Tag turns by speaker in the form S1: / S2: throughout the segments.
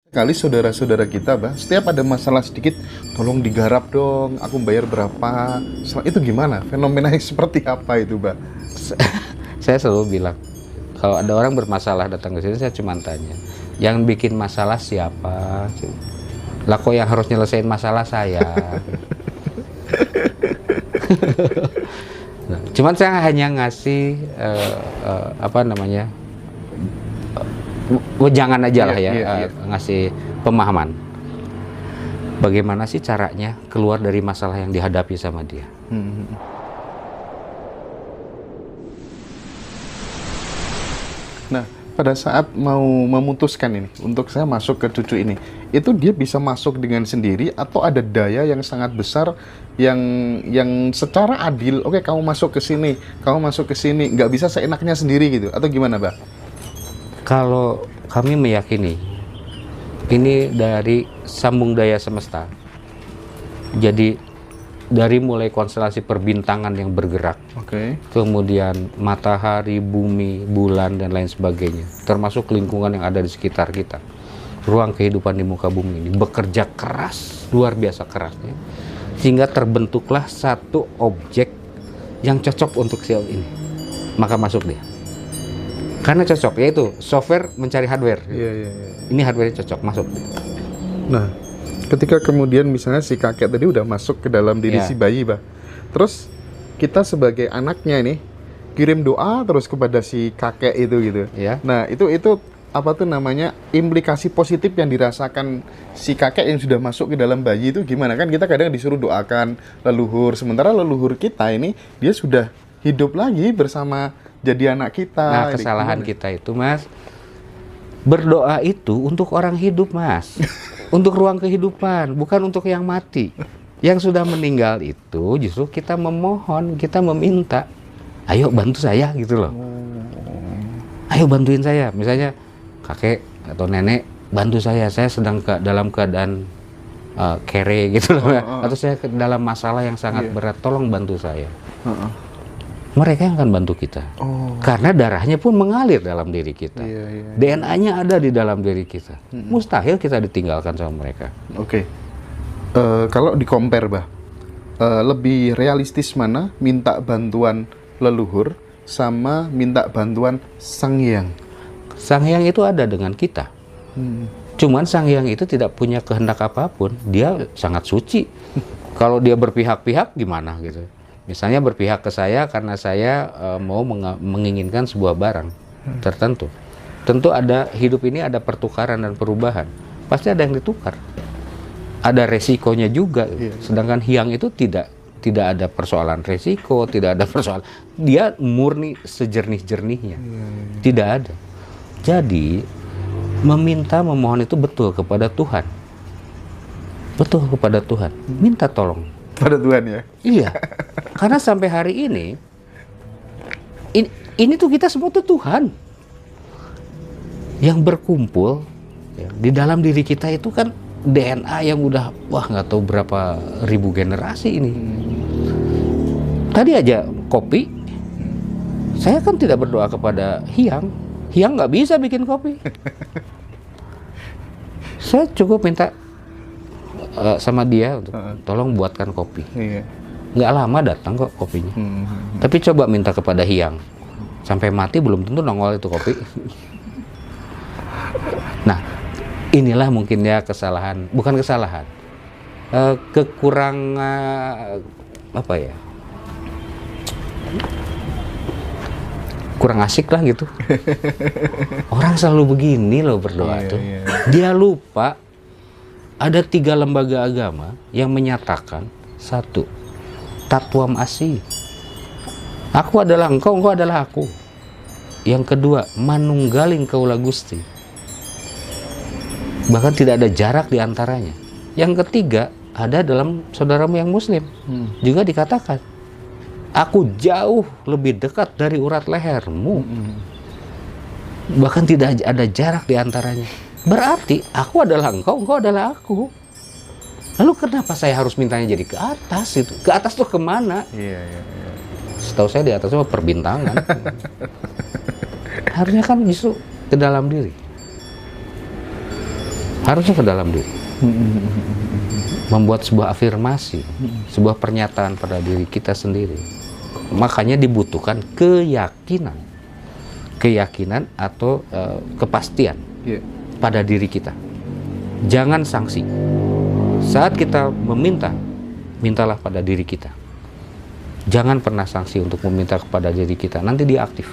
S1: Kali saudara-saudara kita, Bah, setiap ada masalah sedikit, tolong digarap dong, aku bayar berapa. Itu gimana? Fenomenanya seperti apa itu, Bah?
S2: Saya selalu bilang, kalau ada orang bermasalah datang ke sini, saya cuma tanya, yang bikin masalah siapa? Lah kok yang harus nyelesain masalah saya? Nah, cuman saya hanya ngasih apa namanya, jangan aja lah ya, ngasih pemahaman. Bagaimana sih caranya keluar dari masalah yang dihadapi sama dia?
S1: Nah, pada saat mau memutuskan ini, untuk saya masuk ke cucu ini, itu dia bisa masuk dengan sendiri atau ada daya yang sangat besar yang secara adil, oke kamu masuk ke sini, nggak bisa seenaknya sendiri gitu, atau gimana, Bah?
S2: Kalau kami meyakini ini dari sambung daya semesta. Jadi dari mulai konstelasi perbintangan yang bergerak, kemudian matahari, bumi, bulan dan lain sebagainya, termasuk lingkungan yang ada di sekitar kita, ruang kehidupan di muka bumi ini bekerja keras, luar biasa kerasnya, sehingga terbentuklah satu objek yang cocok untuk sel ini, maka masuk dia. Karena cocok, yaitu software mencari hardware. Ini hardware cocok, masuk.
S1: Nah, ketika kemudian misalnya si kakek tadi udah masuk ke dalam diri si bayi, Bah. Terus kita sebagai anaknya ini kirim doa terus kepada si kakek itu gitu. Nah, itu apa tuh namanya, implikasi positif yang dirasakan si kakek yang sudah masuk ke dalam bayi itu gimana? Kan kita kadang disuruh doakan leluhur, sementara leluhur kita ini dia sudah hidup lagi bersama jadi anak kita.
S2: Nah, kesalahan kita itu, Mas, berdoa itu untuk orang hidup, Mas. Untuk ruang kehidupan, bukan untuk yang mati. Yang sudah meninggal itu justru kita memohon, kita meminta, ayo bantu saya gitu loh. Ayo bantuin saya, misalnya kakek atau nenek bantu saya sedang dalam keadaan kere gitu loh, atau saya dalam masalah yang sangat berat, tolong bantu saya. Mereka yang akan bantu kita, karena darahnya pun mengalir dalam diri kita, DNA-nya ada di dalam diri kita. Mustahil kita ditinggalkan sama mereka.
S1: Kalau di-compare, Bah, lebih realistis mana minta bantuan leluhur sama minta bantuan Sang Hyang?
S2: Sang Hyang itu ada dengan kita. Cuman Sang Hyang itu tidak punya kehendak apapun, dia sangat suci. Kalau dia berpihak-pihak gimana gitu? Misalnya berpihak ke saya karena saya mau menginginkan sebuah barang tertentu. Tentu ada, hidup ini ada pertukaran dan perubahan. Pasti ada yang ditukar. Ada resikonya juga. Sedangkan Hyang itu tidak ada persoalan resiko, tidak ada persoalan. Dia murni sejernih-jernihnya. Tidak ada. Jadi meminta, memohon itu betul kepada Tuhan. Betul kepada Tuhan. Minta tolong
S1: pada Tuhan ya.
S2: Iya. Karena sampai hari ini tuh kita semua tuh Tuhan yang berkumpul ya, di dalam diri kita itu kan DNA yang udah nggak tahu berapa ribu generasi ini. Tadi aja kopi, saya kan tidak berdoa kepada Hyang nggak bisa bikin kopi. Saya cukup minta sama dia untuk tolong buatkan kopi. Nggak lama datang kok kopinya. Tapi coba minta kepada Hyang, sampai mati belum tentu nongol itu kopi. Nah, inilah mungkin ya kesalahan, bukan kesalahan, kekurangan apa ya, kurang asik lah gitu. Orang selalu begini loh berdoa tuh. Dia lupa ada 3 lembaga agama yang menyatakan, 1, Tatwam Asi, aku adalah engkau, engkau adalah aku. Yang kedua, Manunggaling Kaula Gusti, bahkan tidak ada jarak di antaranya. Yang ketiga, ada dalam saudaramu yang muslim, juga dikatakan, aku jauh lebih dekat dari urat lehermu. Bahkan tidak ada jarak di antaranya. Berarti aku adalah engkau, engkau adalah aku. Lalu kenapa saya harus mintanya jadi ke atas itu? Ke atas tuh kemana? Setahu saya di atas itu perbintangan. Harusnya kan justru ke dalam diri. Harusnya ke dalam diri. Membuat sebuah afirmasi, sebuah pernyataan pada diri kita sendiri. Makanya dibutuhkan keyakinan. Keyakinan atau kepastian pada diri kita. Jangan sanksi. Saat kita meminta, mintalah pada diri kita. Jangan pernah sanksi untuk meminta kepada diri kita, nanti dia aktif.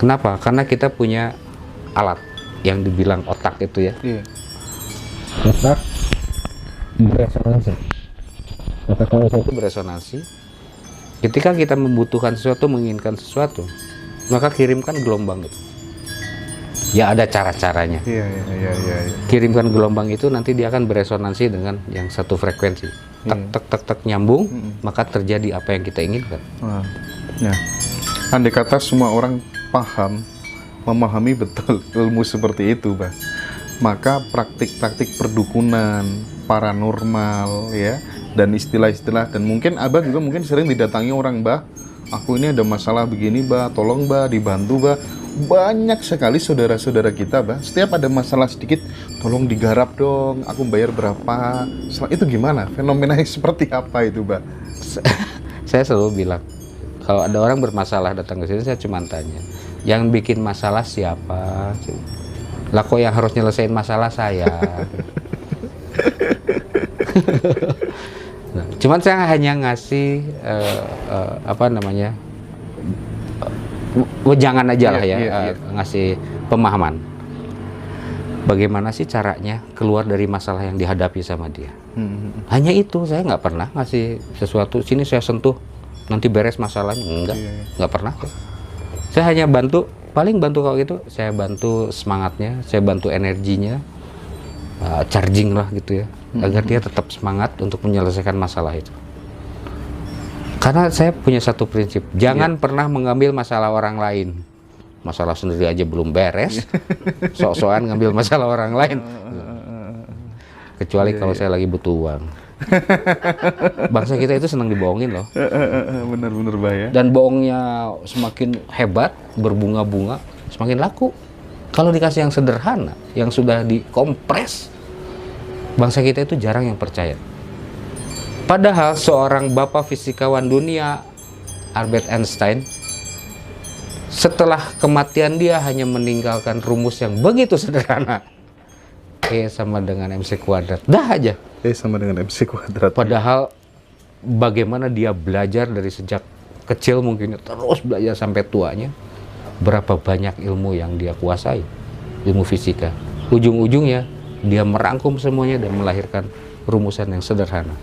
S2: Kenapa? Karena kita punya alat yang dibilang otak itu ya. Otak beresonansi. Otak itu beresonansi. Ketika kita membutuhkan sesuatu, menginginkan sesuatu, maka kirimkan gelombang itu. Ya ada cara-caranya. Kirimkan gelombang itu, nanti dia akan beresonansi dengan yang satu frekuensi. Tek nyambung, maka terjadi apa yang kita inginkan.
S1: Andai kata semua orang memahami betul ilmu seperti itu, Bah, maka praktik-praktik perdukunan, paranormal, ya, dan istilah-istilah, dan mungkin Abah juga mungkin sering didatangi orang, Bah, aku ini ada masalah begini, Bah, tolong, Bah, dibantu, Bah. Banyak sekali saudara-saudara kita, Bah, setiap ada masalah sedikit, tolong digarap dong, aku bayar berapa. Itu gimana? Fenomenanya seperti apa itu, Bah?
S2: Saya selalu bilang, kalau ada orang bermasalah datang ke sini, saya cuma tanya, yang bikin masalah siapa? Lah kok yang harus nyelesain masalah saya? Nah, cuman saya hanya ngasih jangan aja lah ngasih pemahaman. Bagaimana sih caranya keluar dari masalah yang dihadapi sama dia? Hanya itu, saya nggak pernah ngasih sesuatu. Sini saya sentuh, nanti beres masalahnya. Nggak pernah. Saya hanya bantu, paling bantu kalau gitu, saya bantu semangatnya, saya bantu energinya, charging lah gitu ya, agar dia tetap semangat untuk menyelesaikan masalah itu. Karena saya punya satu prinsip, jangan pernah mengambil masalah orang lain. Masalah sendiri aja belum beres, sok-sokan ngambil masalah orang lain. Kecuali kalau saya lagi butuh uang. Bangsa kita itu senang dibohongin loh.
S1: Bener-bener bahaya.
S2: Dan bohongnya semakin hebat, berbunga-bunga, semakin laku. Kalau dikasih yang sederhana, yang sudah dikompres, bangsa kita itu jarang yang percaya. Padahal seorang bapak fisikawan dunia, Albert Einstein, setelah kematian dia hanya meninggalkan rumus yang begitu sederhana. E sama dengan MC kuadrat. Dah aja.
S1: E sama dengan MC kuadrat.
S2: Padahal bagaimana dia belajar dari sejak kecil mungkin terus belajar sampai tuanya. Berapa banyak ilmu yang dia kuasai. Ilmu fisika. Ujung-ujungnya dia merangkum semuanya dan melahirkan rumusan yang sederhana.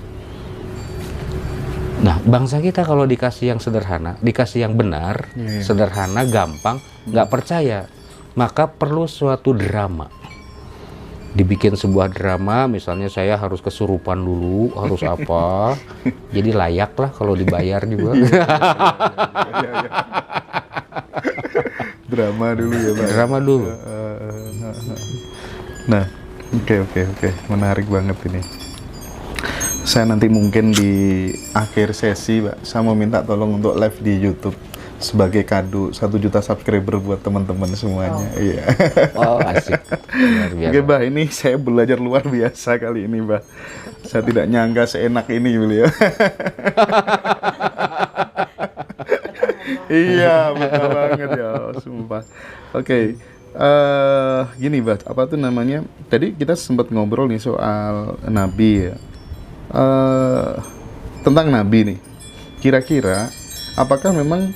S2: Nah, bangsa kita kalau dikasih yang sederhana, dikasih yang benar, sederhana, gampang, nggak percaya. Maka perlu suatu drama. Dibikin sebuah drama, misalnya saya harus kesurupan dulu, harus apa. Jadi layak lah kalau dibayar juga.
S1: Drama dulu ya, Pak.
S2: Drama dulu.
S1: Nah, oke. Menarik banget ini. Saya nanti mungkin di akhir sesi, Pak, saya mau minta tolong untuk live di YouTube sebagai kado 1 juta subscriber buat teman-teman semuanya. Iya.
S2: Oh, asik.
S1: Oke, Mbak, ini saya belajar luar biasa kali ini, Mbak. Saya tidak nyangka seenak ini, beliau. Iya, betul banget ya, sumpah. Oke. Gini, Mbak, apa tuh namanya? Tadi kita sempat ngobrol nih soal Nabi ya. Tentang Nabi nih, kira-kira apakah memang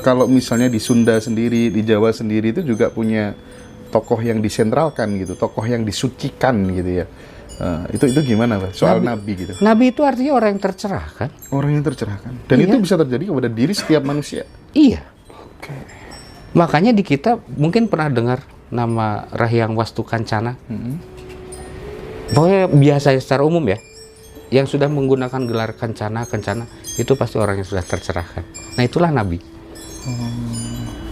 S1: kalau misalnya di Sunda sendiri, di Jawa sendiri itu juga punya tokoh yang disentralkan gitu, tokoh yang disucikan gitu ya? Itu gimana, Pak? Soal Nabi gitu.
S2: Nabi itu artinya orang yang tercerahkan.
S1: Orang yang tercerahkan. Dan itu bisa terjadi kepada diri setiap manusia.
S2: Iya. Oke. Makanya di kita mungkin pernah dengar nama Rahyang Wastukancana. Pokoknya biasa secara umum ya. Yang sudah menggunakan gelar kencana itu pasti orang yang sudah tercerahkan. Nah, itulah Nabi.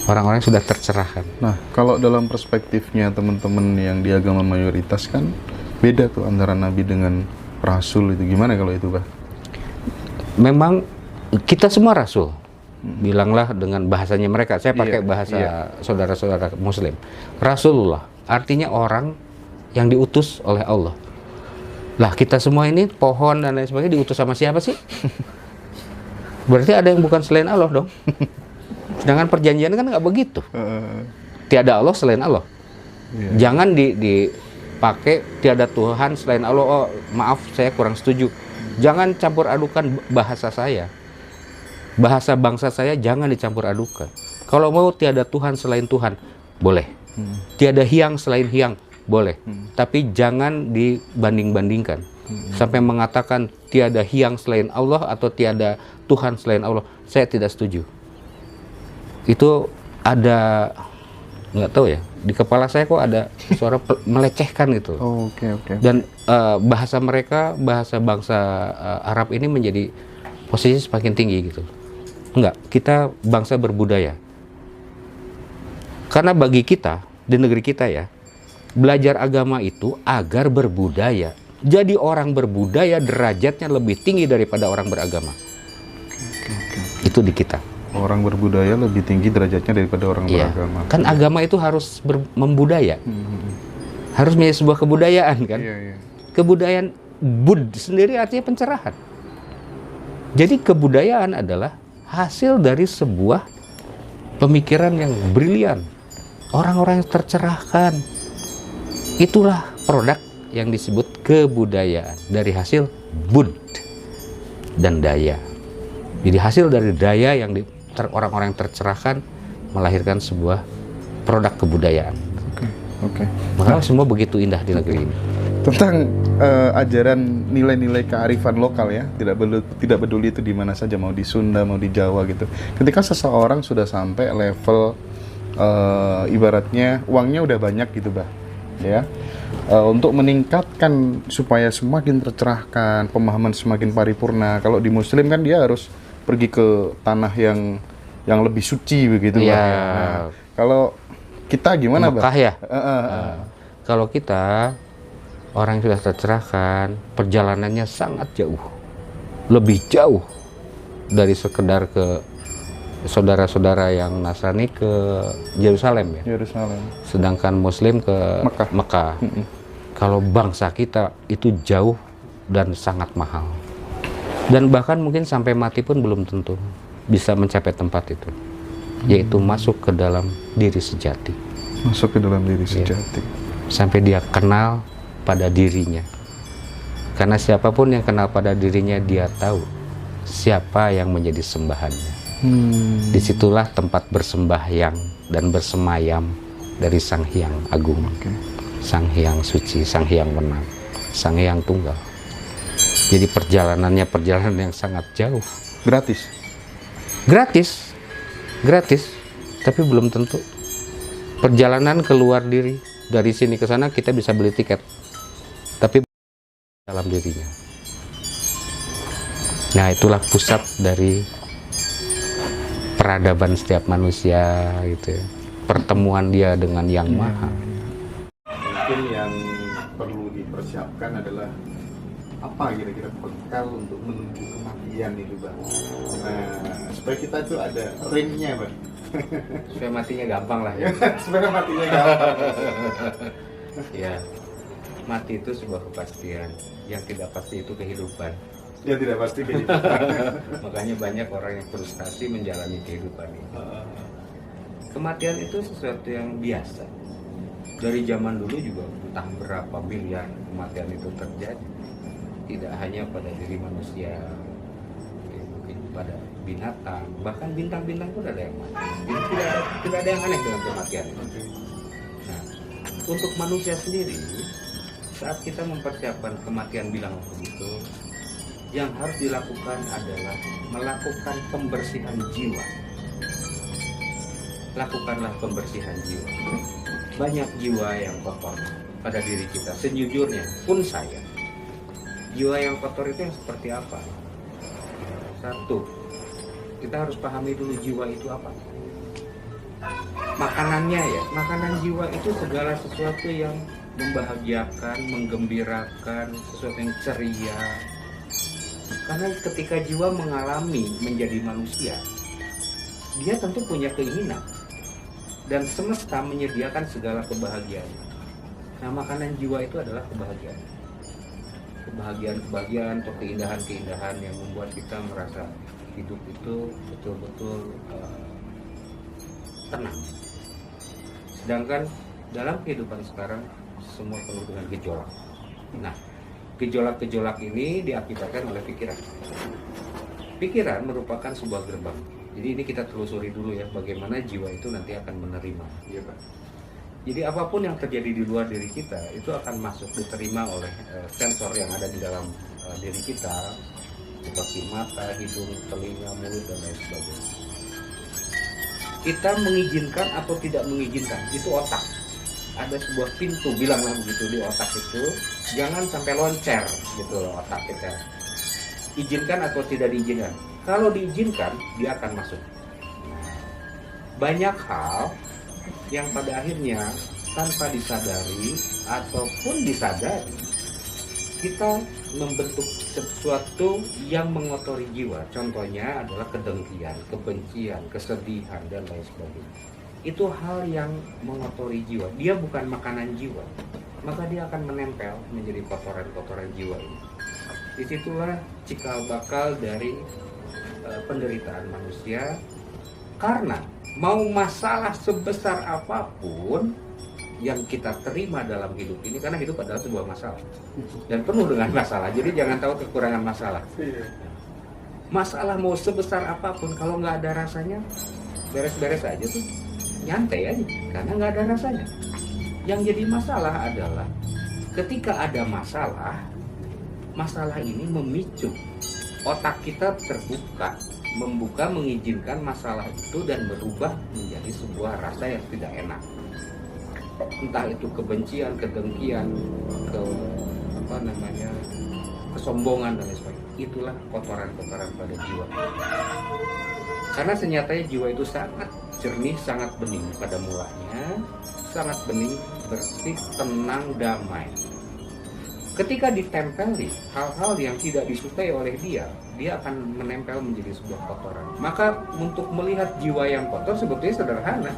S2: Orang-orang yang sudah tercerahkan.
S1: Nah, kalau dalam perspektifnya teman-teman yang di agama mayoritas kan beda tuh antara Nabi dengan Rasul itu. Gimana kalau itu, Pak?
S2: Memang kita semua Rasul. Bilanglah dengan bahasanya mereka. Saya pakai bahasa saudara-saudara Muslim. Rasulullah artinya orang yang diutus oleh Allah. Lah kita semua ini pohon dan lain sebagainya diutus sama siapa sih? Berarti ada yang bukan selain Allah dong. Sedangkan perjanjian kan nggak begitu. Tiada Allah selain Allah. Jangan dipakai tiada Tuhan selain Allah. Oh maaf saya kurang setuju. Jangan campur adukan bahasa saya. Bahasa bangsa saya jangan dicampur adukan. Kalau mau tiada Tuhan selain Tuhan, boleh. Tiada hyang selain hyang, boleh. Tapi jangan dibanding-bandingkan. Sampai mengatakan tiada hyang selain Allah atau tiada Tuhan selain Allah. Saya tidak setuju. Itu ada, nggak tahu ya, di kepala saya kok ada suara melecehkan gitu.
S1: Oke.
S2: Dan bahasa mereka, bahasa bangsa Arab ini menjadi posisi semakin tinggi gitu. Enggak, kita bangsa berbudaya. Karena bagi kita, di negeri kita ya, belajar agama itu agar berbudaya. Jadi orang berbudaya derajatnya lebih tinggi daripada orang beragama. Itu di kita.
S1: Orang berbudaya lebih tinggi derajatnya daripada orang beragama.
S2: Kan agama itu harus membudaya. Harus menjadi sebuah kebudayaan kan. Kebudayaan bud sendiri artinya pencerahan. Jadi kebudayaan adalah hasil dari sebuah pemikiran yang brilian. Orang-orang yang tercerahkan. Itulah produk yang disebut kebudayaan dari hasil bud dan daya. Jadi hasil dari daya yang orang-orang yang tercerahkan melahirkan sebuah produk kebudayaan.
S1: Oke.
S2: Makanya semua begitu indah di negeri ini.
S1: Tentang ajaran nilai-nilai kearifan lokal ya, tidak peduli itu di mana saja, mau di Sunda, mau di Jawa gitu. Ketika seseorang sudah sampai level ibaratnya uangnya udah banyak gitu, Bah. Ya. Untuk meningkatkan supaya semakin tercerahkan, pemahaman semakin paripurna. Kalau di Muslim kan dia harus pergi ke tanah yang lebih suci begitu, Bah. Nah, kalau kita gimana, Bah?
S2: Mekah ya? Kalau kita orang yang sudah tercerahkan, perjalanannya sangat jauh, lebih jauh dari sekedar ke saudara-saudara yang Nasrani ke Yerusalem ya. Sedangkan Muslim ke Mekah. Kalau bangsa kita itu jauh dan sangat mahal. Dan bahkan mungkin sampai mati pun belum tentu bisa mencapai tempat itu. Yaitu masuk ke dalam diri sejati.
S1: Masuk ke dalam diri sejati.
S2: Sampai dia kenal pada dirinya. Karena siapapun yang kenal pada dirinya, dia tahu siapa yang menjadi sembahannya. Disitulah tempat bersembahyang dan bersemayam dari Sang Hyang Agung, Sang Hyang Suci, Sang Hyang Menang, Sang Hyang Tunggal. Jadi perjalanannya perjalanan yang sangat jauh. Gratis, tapi belum tentu. Perjalanan keluar diri, dari sini ke sana kita bisa beli tiket, tapi dalam dirinya. Nah, itulah pusat dari peradaban setiap manusia gitu ya. Pertemuan dia dengan Yang Maha.
S1: Mungkin yang perlu dipersiapkan adalah apa kira-kira bekal untuk menuju kematian itu, Bang. Nah, supaya kita itu ada ringnya, Bang.
S2: Supaya matinya gampang lah ya.
S1: Supaya matinya gampang.
S2: Ya, mati itu sebuah kepastian. Yang tidak pasti itu kehidupan.
S1: Ya tidak pasti kehidupan.
S2: Makanya banyak orang yang frustasi menjalani kehidupan ini. Kematian itu sesuatu yang biasa. Dari zaman dulu juga entah berapa miliar kematian itu terjadi. Tidak hanya pada diri manusia, mungkin pada binatang, bahkan bintang-bintang pun ada yang mati. Jadi tidak ada yang aneh dengan kematian itu. Nah, untuk manusia sendiri, saat kita mempersiapkan kematian bilang begitu, yang harus dilakukan adalah melakukan pembersihan jiwa. Lakukanlah pembersihan jiwa. Banyak jiwa yang kotor pada diri kita. Sejujurnya pun saya. Jiwa yang kotor itu yang seperti apa? Satu, kita harus pahami dulu jiwa itu apa. Makanannya ya, makanan jiwa itu segala sesuatu yang membahagiakan, menggembirakan, sesuatu yang ceria. Karena ketika jiwa mengalami menjadi manusia, dia tentu punya keinginan dan semesta menyediakan segala kebahagiaan. Nah, makanan jiwa itu adalah kebahagiaan. Kebahagiaan atau keindahan-keindahan yang membuat kita merasa hidup itu betul-betul tenang. Sedangkan dalam kehidupan sekarang semua penuh dengan gejolak. Nah, gejolak-gejolak ini diakibatkan oleh pikiran. Pikiran merupakan sebuah gerbang. Jadi ini kita telusuri dulu ya, bagaimana jiwa itu nanti akan menerima. Iya, Pak. Jadi apapun yang terjadi di luar diri kita itu akan masuk diterima oleh sensor yang ada di dalam diri kita, seperti mata, hidung, telinga, mulut dan lain sebagainya. Kita mengizinkan atau tidak mengizinkan itu otak. Ada sebuah pintu, bilanglah begitu di otak itu, jangan sampai loncer gitu loh otak kita. Izinkan atau tidak diizinkan. Kalau diizinkan, dia akan masuk. Banyak hal yang pada akhirnya tanpa disadari ataupun disadari, kita membentuk sesuatu yang mengotori jiwa. Contohnya adalah kedengkian, kebencian, kesedihan, dan lain sebagainya. Itu hal yang mengotori jiwa. Dia bukan makanan jiwa, maka dia akan menempel menjadi kotoran-kotoran jiwa ini. Disitulah cikal bakal dari penderitaan manusia, karena mau masalah sebesar apapun yang kita terima dalam hidup ini, karena hidup adalah sebuah masalah dan penuh dengan masalah. Jadi jangan tahu kekurangan masalah. Masalah mau sebesar apapun, kalau nggak ada rasanya, beres-beres aja tuh, nyantai aja, karena nggak ada rasanya. Yang jadi masalah adalah ketika ada masalah, masalah ini memicu otak kita terbuka, mengizinkan masalah itu dan berubah menjadi sebuah rasa yang tidak enak. Entah itu kebencian, kedengkian, kesombongan dan lain sebagainya. Itulah kotoran-kotoran pada jiwa. Karena senyatanya jiwa itu sangat jernih, sangat bening pada mulanya, sangat bening, bersih, tenang, damai. Ketika ditempeli hal-hal yang tidak disukai oleh dia akan menempel menjadi sebuah kotoran. Maka untuk melihat jiwa yang kotor sebetulnya sederhana.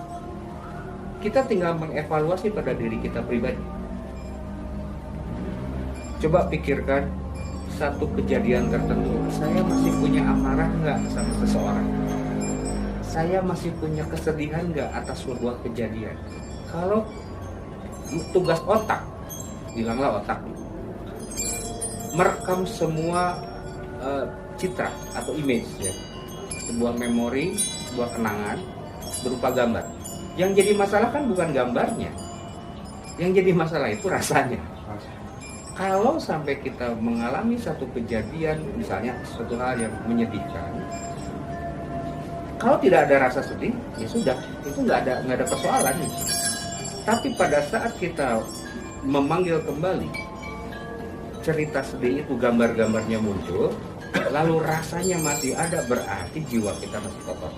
S2: Kita tinggal mengevaluasi pada diri kita pribadi. Coba pikirkan satu kejadian tertentu. Saya masih punya amarah nggak sama seseorang? Saya masih punya kesedihan nggak atas sebuah kejadian? Kalau tugas otak, bilanglah otak, merekam semua citra atau image ya, sebuah memori, sebuah kenangan berupa gambar. Yang jadi masalah kan bukan gambarnya, yang jadi masalah itu rasanya. Kalau sampai kita mengalami satu kejadian, misalnya suatu hal yang menyedihkan, kalau tidak ada rasa sedih, ya sudah, itu nggak ada persoalan. Tapi pada saat kita memanggil kembali cerita sedih itu, gambar-gambarnya muncul, lalu rasanya masih ada, berarti jiwa kita masih kotor.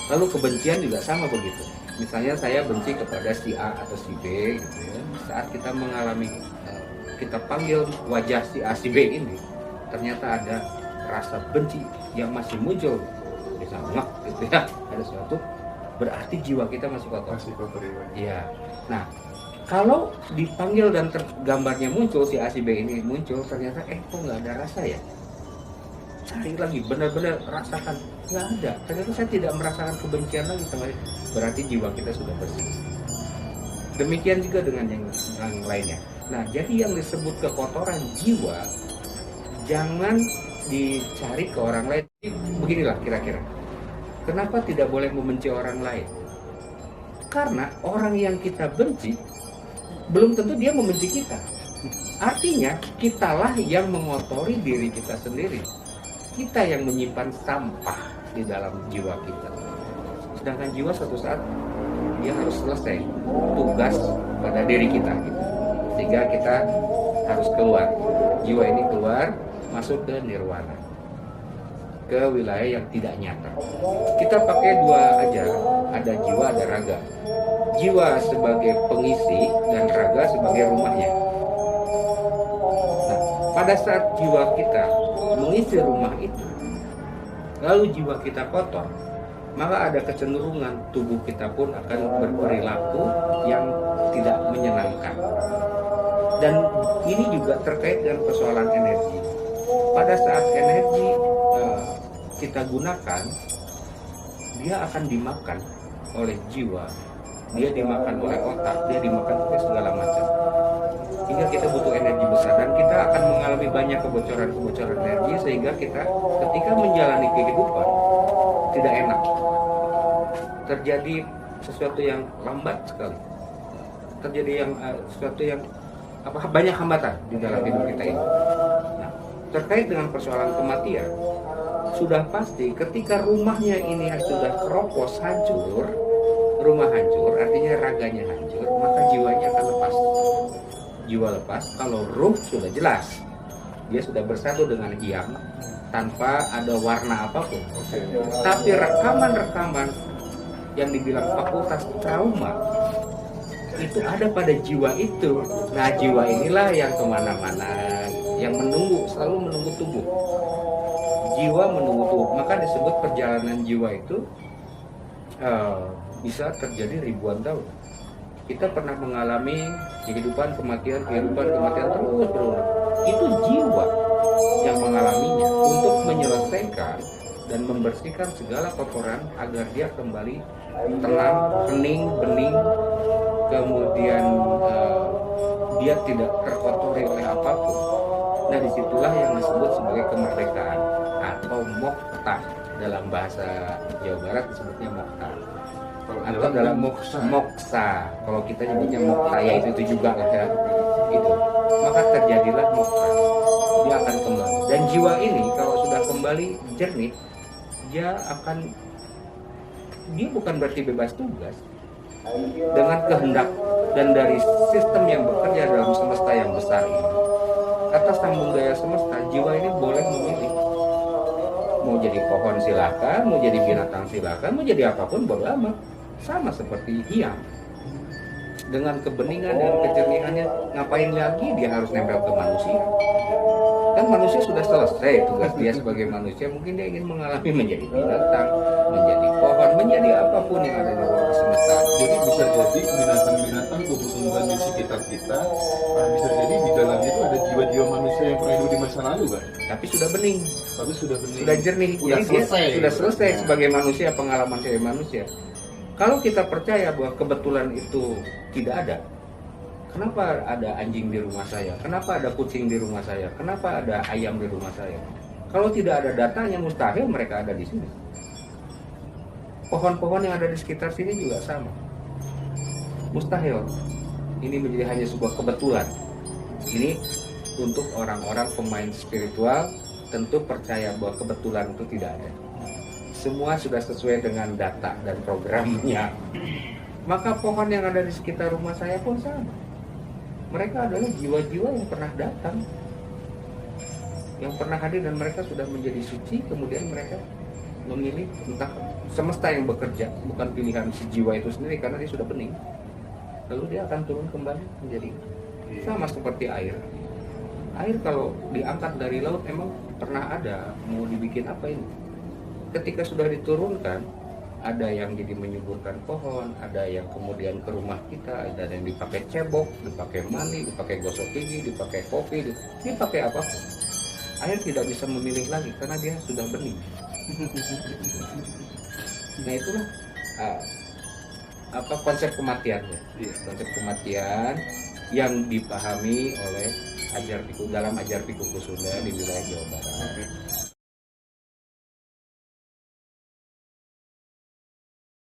S2: Lalu kebencian juga sama begitu. Misalnya saya benci kepada si A atau si B gitu ya. Saat kita mengalami, kita panggil wajah si A, si B ini, ternyata ada rasa benci yang masih muncul, bisa ngek gitu ya, ada sesuatu, berarti jiwa kita masih kotor. Iya. Nah, kalau dipanggil dan gambarnya muncul, si A, si B ini muncul, ternyata kok nggak ada rasa ya? Cari lagi, benar-benar rasakan, nggak ada. Ternyata saya tidak merasakan kebencian lagi sama dia. Berarti jiwa kita sudah bersih. Demikian juga dengan yang lainnya. Nah, jadi yang disebut kekotoran jiwa, jangan dicari ke orang lain. Beginilah kira-kira. Kenapa tidak boleh membenci orang lain? Karena orang yang kita benci, belum tentu dia membenci kita. Artinya, kitalah yang mengotori diri kita sendiri. Kita yang menyimpan sampah di dalam jiwa kita. Sedangkan jiwa suatu saat dia harus selesai tugas pada diri kita gitu. Sehingga kita harus keluar. Jiwa ini keluar, masuk ke nirwana, ke wilayah yang tidak nyata. Kita pakai dua aja, ada jiwa, ada raga. Jiwa sebagai pengisi dan raga sebagai rumahnya. Nah, pada saat jiwa kita mengisi rumah itu, lalu jiwa kita kotor, maka ada kecenderungan tubuh kita pun akan berperilaku yang tidak menyenangkan. Dan ini juga terkait dengan persoalan energi. Pada saat energi kita gunakan, dia akan dimakan oleh jiwa, dia dimakan oleh otak, dia dimakan oleh segala macam. Hingga kita butuh energi besar dan kita akan mengalami banyak kebocoran-kebocoran energi, sehingga kita ketika menjalani kehidupan tidak enak. Terjadi sesuatu yang lambat sekali. Terjadi sesuatu yang banyak hambatan di dalam hidup kita ini. Nah, terkait dengan persoalan kematian, sudah pasti ketika rumahnya ini sudah keropos, hancur, rumah hancur, artinya raganya hancur, maka jiwanya akan lepas. Jiwa lepas kalau ruh sudah jelas, dia sudah bersatu dengan hyang tanpa ada warna apapun. Tapi rekaman-rekaman yang dibilang fakultas trauma itu ada pada jiwa itu. Nah, jiwa inilah yang kemana-mana, yang selalu menunggu tubuh. Jiwa menunggu tubuh, maka disebut perjalanan jiwa itu bisa terjadi ribuan tahun. Kita pernah mengalami kehidupan kematian terus berulang. Itu jiwa yang mengalaminya untuk menyelesaikan dan membersihkan segala kotoran agar dia kembali tenang, hening, bening, kemudian dia tidak terkotori oleh apapun. Nah, disitulah yang disebut sebagai kemerdekaan atau mokta. Dalam bahasa Jawa Barat disebutnya mokta. Atau dalam moksa, kalau kita nyebutnya mokta, ya itu juga lah ya, itu. Maka terjadilah mokta, dia akan kembali. Dan jiwa ini kalau sudah kembali jernih, dia bukan berarti bebas tugas. Dengan kehendak dan dari sistem yang bekerja dalam semesta yang besar ini, atas tanggung daya semesta, jiwa ini boleh memilih. Mau jadi pohon silakan, mau jadi binatang silakan, mau jadi apapun bodo amat. Sama seperti hyang. Dengan kebeningan dan kejernihannya, ngapain lagi dia harus nempel ke manusia? Kan manusia sudah selesai tugas dia sebagai manusia. Mungkin dia ingin mengalami menjadi binatang, menjadi pohon, menjadi apapun yang ada di luar semesta.
S1: Jadi bisa jadi binatang-binatang tumbuh-tumbuhan di sekitar kita, bisa jadi di dalamnya itu ada jiwa-jiwa manusia yang pernah hidup di masa lalu, Pak.
S2: Tapi sudah bening,
S1: sudah
S2: jernih. Jadi dia sudah selesai sebagai manusia, pengalaman sebagai manusia. Kalau kita percaya bahwa kebetulan itu tidak ada, kenapa ada anjing di rumah saya? Kenapa ada kucing di rumah saya? Kenapa ada ayam di rumah saya? Kalau tidak ada datanya, mustahil mereka ada di sini. Pohon-pohon yang ada di sekitar sini juga sama. Mustahil. Ini menjadi hanya sebuah kebetulan. Ini untuk orang-orang pemain spiritual tentu percaya bahwa kebetulan itu tidak ada. Semua sudah sesuai dengan data dan programnya. Maka pohon yang ada di sekitar rumah saya pun sama. Mereka adalah jiwa-jiwa yang pernah datang, yang pernah hadir, dan mereka sudah menjadi suci. Kemudian mereka memilih, entah semesta yang bekerja, bukan pilihan si jiwa itu sendiri, karena dia sudah bening. Lalu dia akan turun kembali menjadi sama seperti air. Air kalau diangkat dari laut emang pernah ada, mau dibikin apa ini? Ketika sudah diturunkan, ada yang jadi menyuburkan pohon, ada yang kemudian ke rumah kita, ada yang dipakai cebok, dipakai mandi, dipakai gosok gigi, dipakai kopi, dipakai apapun. Air tidak bisa memilih lagi karena dia sudah bening. Nah, itulah konsep kematiannya. Konsep kematian yang dipahami oleh dalam ajar Piku Sunda di wilayah Jawa Barat.